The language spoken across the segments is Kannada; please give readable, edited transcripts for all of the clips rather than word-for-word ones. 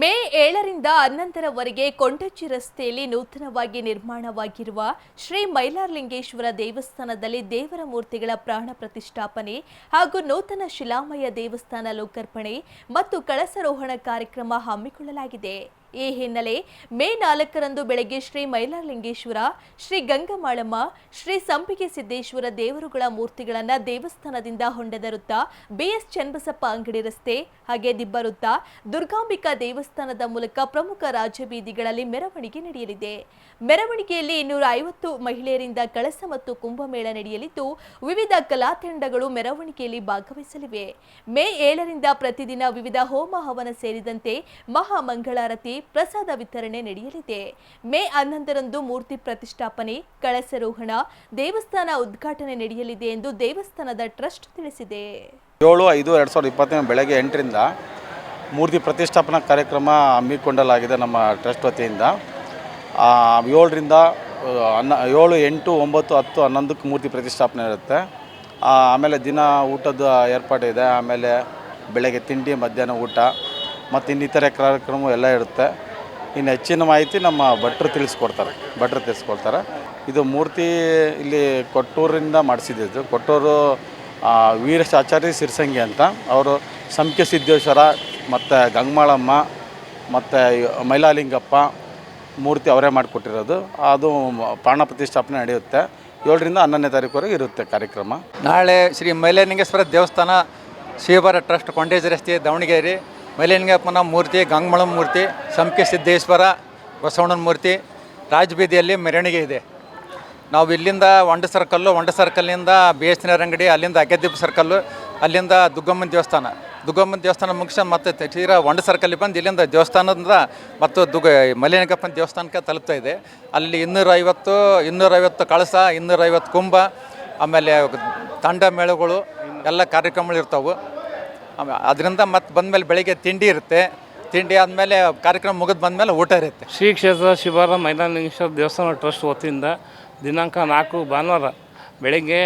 ಮೇ 7ರಿಂದ 11ರವರೆಗೆ ಕೊಂಡಜ್ಜಿ ರಸ್ತೆಯಲ್ಲಿ ನೂತನವಾಗಿ ನಿರ್ಮಾಣವಾಗಿರುವ ಶ್ರೀ ಮೈಲಾರಲಿಂಗೇಶ್ವರ ದೇವಸ್ಥಾನದಲ್ಲಿ ದೇವರ ಮೂರ್ತಿಗಳ ಪ್ರಾಣ ಪ್ರತಿಷ್ಠಾಪನೆ ಹಾಗೂ ನೂತನ ಶಿಲಾಮಯ ದೇವಸ್ಥಾನ ಲೋಕಾರ್ಪಣೆ ಮತ್ತು ಕಳಸಾರೋಹಣ ಕಾರ್ಯಕ್ರಮ ಹಮ್ಮಿಕೊಳ್ಳಲಾಗಿದೆ. ಈ ಹಿನ್ನೆಲೆ ಮೇ 4ರಂದು ಬೆಳಗ್ಗೆ ಶ್ರೀ ಮೈಲಾರಲಿಂಗೇಶ್ವರ, ಶ್ರೀ ಗಂಗಮಾಳಮ್ಮ, ಶ್ರೀ ಸಂಪಿಗೆ ಸಿದ್ದೇಶ್ವರ ದೇವರುಗಳ ಮೂರ್ತಿಗಳನ್ನು ದೇವಸ್ಥಾನದಿಂದ ಹೊಂಡದರುತ್ತಾ ಬಿಎಸ್ ಚನ್ನಬಸಪ್ಪ ಅಂಗಡಿ ರಸ್ತೆ ಹಾಗೆ ದಿಬ್ಬರುತ್ತಾ ದುರ್ಗಾಂಬಿಕಾ ದೇವಸ್ಥಾನದ ಮೂಲಕ ಪ್ರಮುಖ ರಾಜಬೀದಿಗಳಲ್ಲಿ ಮೆರವಣಿಗೆ ನಡೆಯಲಿದೆ. ಮೆರವಣಿಗೆಯಲ್ಲಿ 250 ಮಹಿಳೆಯರಿಂದ ಕಳಸ ಮತ್ತು ಕುಂಭಮೇಳ ನಡೆಯಲಿದ್ದು ವಿವಿಧ ಕಲಾ ತಂಡಗಳು ಮೆರವಣಿಗೆಯಲ್ಲಿ ಭಾಗವಹಿಸಲಿವೆ. ಮೇ 7ರಿಂದ ಪ್ರತಿದಿನ ವಿವಿಧ ಹೋಮ ಹವನ ಸೇರಿದಂತೆ ಮಹಾಮಂಗಳಾರತಿ, ಪ್ರಸಾದ ವಿತರಣೆ ನಡೆಯಲಿದೆ. ಮೇ 11ರಂದು ಮೂರ್ತಿ ಪ್ರತಿಷ್ಠಾಪನೆ, ಕಳಸಾರೋಹಣ, ದೇವಸ್ಥಾನ ಉದ್ಘಾಟನೆ ನಡೆಯಲಿದೆ ಎಂದು ದೇವಸ್ಥಾನದ ಟ್ರಸ್ಟ್ ತಿಳಿಸಿದೆ. 7/5/2020 ಬೆಳಗ್ಗೆ 8ರಿಂದ ಮೂರ್ತಿ ಪ್ರತಿಷ್ಠಾಪನಾ ಕಾರ್ಯಕ್ರಮ ಹಮ್ಮಿಕೊಳ್ಳಲಾಗಿದೆ. ನಮ್ಮ ಟ್ರಸ್ಟ್ ವತಿಯಿಂದ 7ರಿಂದ 7, 8, 9, 10, 11ಕ್ಕೆ ಮೂರ್ತಿ ಪ್ರತಿಷ್ಠಾಪನೆ ಇರುತ್ತೆ. ಆಮೇಲೆ ದಿನ ಊಟದ ಏರ್ಪಾಟಿದೆ. ಆಮೇಲೆ ಬೆಳಗ್ಗೆ ತಿಂಡಿ, ಮಧ್ಯಾಹ್ನ ಊಟ ಮತ್ತು ಇನ್ನಿತರೆ ಕಾರ್ಯಕ್ರಮ ಎಲ್ಲ ಇರುತ್ತೆ. ಇನ್ನು ಹೆಚ್ಚಿನ ಮಾಹಿತಿ ನಮ್ಮ ಭಟ್ರು ತಿಳಿಸ್ಕೊಡ್ತಾರೆ. ಇದು ಮೂರ್ತಿ ಇಲ್ಲಿ ಕೊಟ್ಟೂರಿಂದ ಮಾಡಿಸಿದ್ದು. ಕೊಟ್ಟೂರು ವೀರಶಾಚಾರ್ಯ ಸಿರ್ಸಂಗಿ ಅಂತ, ಅವರು ಸಂಪಿಗೆ ಸಿದ್ದೇಶ್ವರ ಮತ್ತು ಗಂಗಮಾಳಮ್ಮ ಮತ್ತು ಮೈಲಾಲಿಂಗಪ್ಪ ಮೂರ್ತಿ ಅವರೇ ಮಾಡಿಕೊಟ್ಟಿರೋದು. ಅದು ಪ್ರಾಣ ಪ್ರತಿಷ್ಠಾಪನೆ ನಡೆಯುತ್ತೆ. 7ರಿಂದ 11ನೇ ತಾರೀಕುವರೆಗೆ ಇರುತ್ತೆ ಕಾರ್ಯಕ್ರಮ. ನಾಳೆ ಶ್ರೀ ಮೈಲಾರಲಿಂಗೇಶ್ವರ ದೇವಸ್ಥಾನ, ಶಿವಬಾರ ಟ್ರಸ್ಟ್, ಕೊಂಡೇಜಿ ರಸ್ತೆ, ದಾವಣಗೆರೆ. ಮೈಲಾರಲಿಂಗಪ್ಪನ ಮೂರ್ತಿ, ಗಂಗಮಾಳಮ್ಮ ಮೂರ್ತಿ, ಸಂಪಿಗೆ ಸಿದ್ದೇಶ್ವರ, ಬಸವಣ್ಣನ ಮೂರ್ತಿ ರಾಜಬೀದಿಯಲ್ಲಿ ಮೆರವಣಿಗೆ ಇದೆ. ನಾವು ಇಲ್ಲಿಂದ ಒಂಡ ಸರ್ಕಲ್ನಿಂದ BS ಅಂಗಡಿ, ಅಲ್ಲಿಂದ ಅಗ್ಗದೀಪ ಸರ್ಕಲ್ಲು, ಅಲ್ಲಿಂದ ದುಗ್ಗಮ್ಮನ ದೇವಸ್ಥಾನ ಮುಗಿಸಿ ಮತ್ತೆ ತೀರಾ ಒಂಡ ಸರ್ಕಲ್ಲಿಗೆ ಬಂದು ಇಲ್ಲಿಂದ ದೇವಸ್ಥಾನದಿಂದ ಮತ್ತು ಮೈಲಾರಲಿಂಗಪ್ಪನ ದೇವಸ್ಥಾನಕ್ಕೆ ತಲುಪ್ತಾ ಇದೆ. ಅಲ್ಲಿ 250 ಕಳಸ, 250 ಕುಂಭ, ಆಮೇಲೆ ತಂಡ ಮೇಳಗಳು ಎಲ್ಲ ಕಾರ್ಯಕ್ರಮಗಳು ಇರ್ತಾವೆ. ಅದರಿಂದ ಮತ್ತೆ ಬಂದಮೇಲೆ ಬೆಳಿಗ್ಗೆ ತಿಂಡಿ ಇರುತ್ತೆ. ತಿಂಡಿ ಆದಮೇಲೆ ಕಾರ್ಯಕ್ರಮ ಮುಗಿದು ಬಂದಮೇಲೆ ಊಟ ಇರುತ್ತೆ. ಶ್ರೀ ಕ್ಷೇತ್ರ ಶಿವಬಾರ ಮೈಲಾರಲಿಂಗೇಶ್ವರ ದೇವಸ್ಥಾನ ಟ್ರಸ್ಟ್ ವತಿಯಿಂದ ದಿನಾಂಕ 4 ಭಾನುವಾರ ಬೆಳಗ್ಗೆ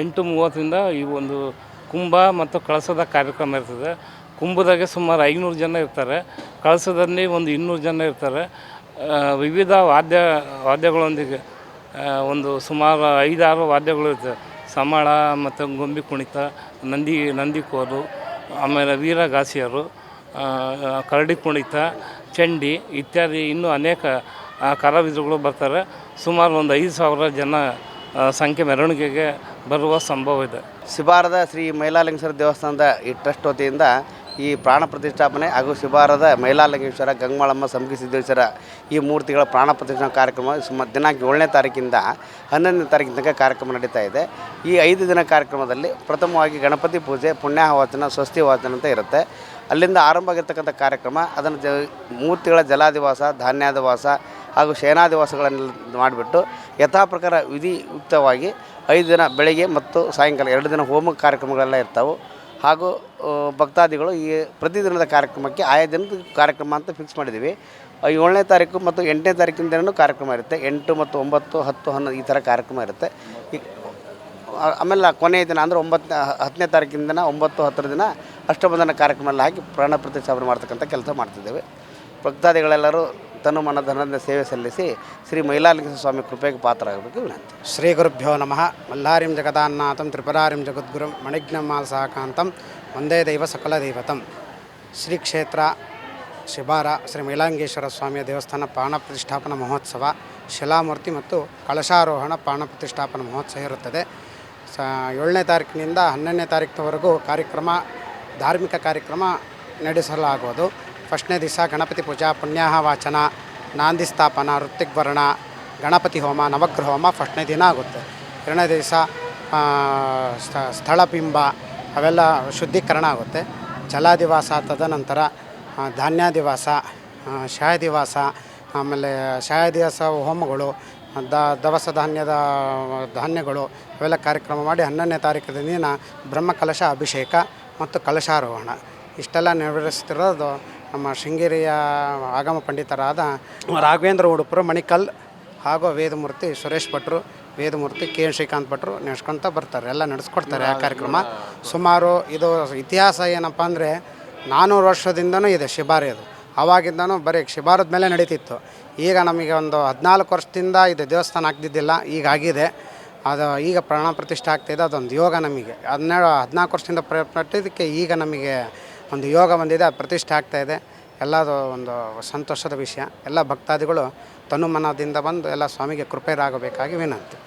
8:30ರಿಂದ ಈ ಒಂದು ಕುಂಭ ಮತ್ತು ಕಳಸದ ಕಾರ್ಯಕ್ರಮ ಇರ್ತದೆ. ಕುಂಭದಾಗೆ ಸುಮಾರು 500 ಜನ ಇರ್ತಾರೆ. ಕಳಸದಲ್ಲಿ ಒಂದು 200 ಜನ ಇರ್ತಾರೆ. ವಿವಿಧ ವಾದ್ಯಗಳೊಂದಿಗೆ ಒಂದು ಸುಮಾರು 5-6 ವಾದ್ಯಗಳು ಇರ್ತವೆ. ಸಮಾಳ ಮತ್ತು ಗೊಂಬಿ ಕುಣಿತ, ನಂದಿ ಕೋಲು, ಆಮೇಲೆ ವೀರಗಾಸಿಯರು, ಕರಡಿ ಕುಣಿತ, ಚಂಡಿ ಇತ್ಯಾದಿ ಇನ್ನೂ ಅನೇಕ ಕಲಾವಿದರುಗಳು ಬರ್ತಾರೆ. ಸುಮಾರು ಒಂದು 5,000 ಜನ ಸಂಖ್ಯೆ ಮೆರವಣಿಗೆಗೆ ಬರುವ ಸಂಭವ ಇದೆ. ಶಿಬಾರದ ಶ್ರೀ ಮೈಲಾರಲಿಂಗೇಶ್ವರ ದೇವಸ್ಥಾನದ ಈ ಟ್ರಸ್ಟ್ ವತಿಯಿಂದ ಈ ಪ್ರಾಣ ಪ್ರತಿಷ್ಠಾಪನೆ ಹಾಗೂ ಶಿಬಾರದ ಮೈಲಾರಲಿಂಗೇಶ್ವರ, ಗಂಗಮಾಳಮ್ಮ, ಸಂಪಿಗೆ ಸಿದ್ದೇಶ್ವರ ಈ ಮೂರ್ತಿಗಳ ಪ್ರಾಣ ಪ್ರತಿಷ್ಠಾಪನೆ ಕಾರ್ಯಕ್ರಮ ದಿನಾಂಕ 7ನೇ ತಾರೀಕಿಂದ 11ನೇ ತಾರೀಕಿನ ತನಕ ಕಾರ್ಯಕ್ರಮ ನಡೀತಾ ಇದೆ. ಈ 5 ದಿನ ಕಾರ್ಯಕ್ರಮದಲ್ಲಿ ಪ್ರಥಮವಾಗಿ ಗಣಪತಿ ಪೂಜೆ, ಪುಣ್ಯಾಹವಾಚನ, ಸ್ವಸ್ತಿ ವಾಚನ ಅಂತ ಇರುತ್ತೆ. ಅಲ್ಲಿಂದ ಆರಂಭ ಆಗಿರ್ತಕ್ಕಂಥ ಕಾರ್ಯಕ್ರಮ, ಅದನ್ನು ಮೂರ್ತಿಗಳ ಜಲಾದಿವಾಸ, ಧಾನ್ಯಾದಿವಾಸ ಹಾಗೂ ಶಯನಾದಿವಾಸಗಳನ್ನು ಮಾಡಿಬಿಟ್ಟು ಯಥಾ ಪ್ರಕಾರ ವಿಧಿಯುಕ್ತವಾಗಿ 5 ದಿನ ಬೆಳಗ್ಗೆ ಮತ್ತು ಸಾಯಂಕಾಲ 2 ದಿನ ಹೋಮ ಕಾರ್ಯಕ್ರಮಗಳೆಲ್ಲ ಇರ್ತಾವೆ. ಹಾಗೂ ಭಕ್ತಾದಿಗಳು ಈ ಪ್ರತಿದಿನದ ಕಾರ್ಯಕ್ರಮಕ್ಕೆ ಆಯಾ ದಿನದ ಕಾರ್ಯಕ್ರಮ ಅಂತ ಫಿಕ್ಸ್ ಮಾಡಿದ್ದೀವಿ. 7ನೇ ತಾರೀಕು ಮತ್ತು 8ನೇ ತಾರೀಕಿನ ದಿನವೂ ಕಾರ್ಯಕ್ರಮ ಇರುತ್ತೆ. 8 ಮತ್ತು 9, 10, 11 ಈ ಥರ ಕಾರ್ಯಕ್ರಮ ಇರುತ್ತೆ. ಆಮೇಲೆ ಕೊನೆಯ ದಿನ ಅಂದರೆ 10ನೇ ತಾರೀಕಿನ ದಿನ 9, 10 ದಿನ ಅಷ್ಟಬಂಧನ ಕಾರ್ಯಕ್ರಮ ಎಲ್ಲ ಹಾಕಿ ಪ್ರಾಣ ಪ್ರತಿಷ್ಠಾಪನೆ ಮಾಡ್ತಕ್ಕಂಥ ಕೆಲಸ ಮಾಡ್ತಿದ್ದೇವೆ. ಭಕ್ತಾದಿಗಳೆಲ್ಲರೂ ತನು ಮನಧನದಿಂದ ಸೇವೆ ಸಲ್ಲಿಸಿ ಶ್ರೀ ಮೈಲಾರಲಿಂಗೇಶ್ವರ ಸ್ವಾಮಿ ಕೃಪೆಗೆ ಪಾತ್ರರಾಗಬೇಕು ವಿನಂತಿ. ಶ್ರೀ ಗುರುಭ್ಯೋ ನಮಃ. ಮಲ್ಲಾರಿಂ ಜಗದಾನ್ನಾಥಂ ತ್ರಿಪುರಾರಿಂ ಜಗದ್ಗುರುಂ ಮಣಿಜ್ಞಮಾಲಸಾಕಾಂತಂ ವಂದೇ ದೈವ ಸಕಲ ದೈವತಂ. ಶ್ರೀ ಕ್ಷೇತ್ರ ಶಿಬಾರ ಶ್ರೀ ಮೈಲಾರಲಿಂಗೇಶ್ವರ ಸ್ವಾಮಿಯ ದೇವಸ್ಥಾನ ಪ್ರಾಣ ಪ್ರತಿಷ್ಠಾಪನಾ ಮಹೋತ್ಸವ, ಶಿಲಾಮೂರ್ತಿ ಮತ್ತು ಕಳಸಾರೋಹಣ ಪ್ರಾಣ ಪ್ರತಿಷ್ಠಾಪನಾ ಮಹೋತ್ಸವ ಇರುತ್ತದೆ. 7ನೇ ತಾರೀಕಿನಿಂದ 11ನೇ ತಾರೀಕಿನವರೆಗೂ ಧಾರ್ಮಿಕ ಕಾರ್ಯಕ್ರಮ ನಡೆಸಲಾಗುವುದು. ಫಸ್ಟ್ನೇ ದಿವಸ ಗಣಪತಿ ಪೂಜಾ, ಪುಣ್ಯಾಹ ವಾಚನ, ನಾಂದಿ ಸ್ಥಾಪನ, ಋತ್ವಿಗ್ವರ್ಣ, ಗಣಪತಿ ಹೋಮ, ನವಗ್ರಹ ಹೋಮ ಫಸ್ಟ್ನೇ ದಿನ ಆಗುತ್ತೆ. 2ನೇ ದಿವಸ ಸ್ಥಳಬಿಂಬ ಅವೆಲ್ಲ ಶುದ್ಧೀಕರಣ ಆಗುತ್ತೆ. ಜಲಾದಿವಾಸ, ತದನಂತರ ಧಾನ್ಯಾದಿವಾಸ, ಶಾಯದಿವಾಸ, ಆಮೇಲೆ ಶಾಯದಿವಾಸ ಹೋಮಗಳು, ದವಸ ಧಾನ್ಯಗಳು ಅವೆಲ್ಲ ಕಾರ್ಯಕ್ರಮ ಮಾಡಿ 11ನೇ ತಾರೀಕಿನ ದಿನ ಬ್ರಹ್ಮಕಲಶ ಅಭಿಷೇಕ ಮತ್ತು ಕಲಶಾರೋಹಣ ಇಷ್ಟೆಲ್ಲ ನೆರವೇರಿಸ್ತಿರೋದು ನಮ್ಮ ಶೃಂಗೇರಿಯ ಆಗಮ ಪಂಡಿತರಾದ ರಾಘವೇಂದ್ರ ಉಡುಪರು, ಮಣಿಕಲ್ ಹಾಗೂ ವೇದಮೂರ್ತಿ ಸುರೇಶ್ ಭಟ್ರು, ವೇದಮೂರ್ತಿ KN ಶ್ರೀಕಾಂತ್ ಭಟ್ರು ನಡೆಸ್ಕೊತ ಬರ್ತಾರೆ, ಎಲ್ಲ ನಡೆಸ್ಕೊಡ್ತಾರೆ ಆ ಕಾರ್ಯಕ್ರಮ. ಸುಮಾರು ಇದು ಇತಿಹಾಸ ಏನಪ್ಪ ಅಂದರೆ 400 ವರ್ಷದಿಂದನೂ ಇದೆ ಶಿಬಾರಿ. ಅದು ಆವಾಗಿಂದನೂ ಬರೀ ಶಿಬಾರದ ಮೇಲೆ ನಡೀತಿತ್ತು. ಈಗ ನಮಗೆ ಒಂದು 14 ವರ್ಷದಿಂದ ಇದು ದೇವಸ್ಥಾನ ಆಗ್ತಿದ್ದಿಲ್ಲ, ಈಗ ಆಗಿದೆ. ಅದು ಈಗ ಪ್ರಾಣ ಪ್ರತಿಷ್ಠೆ ಆಗ್ತಾಯಿದೆ. ಅದೊಂದು ಯೋಗ ನಮಗೆ 14 ವರ್ಷದಿಂದ ಪಟ್ಟಿದ್ದಕ್ಕೆ ಈಗ ನಮಗೆ ಒಂದು ಯೋಗ ಬಂದಿದೆ, ಅದು ಪ್ರತಿಷ್ಠೆ ಆಗ್ತಾಯಿದೆ. ಎಲ್ಲದು ಒಂದು ಸಂತೋಷದ ವಿಷಯ. ಎಲ್ಲ ಭಕ್ತಾದಿಗಳು ತನುಮನದಿಂದ ಬಂದು ಎಲ್ಲ ಸ್ವಾಮಿಗೆ ಕೃಪೆರಾಗಬೇಕಾಗಿ ವಿನಂತಿ.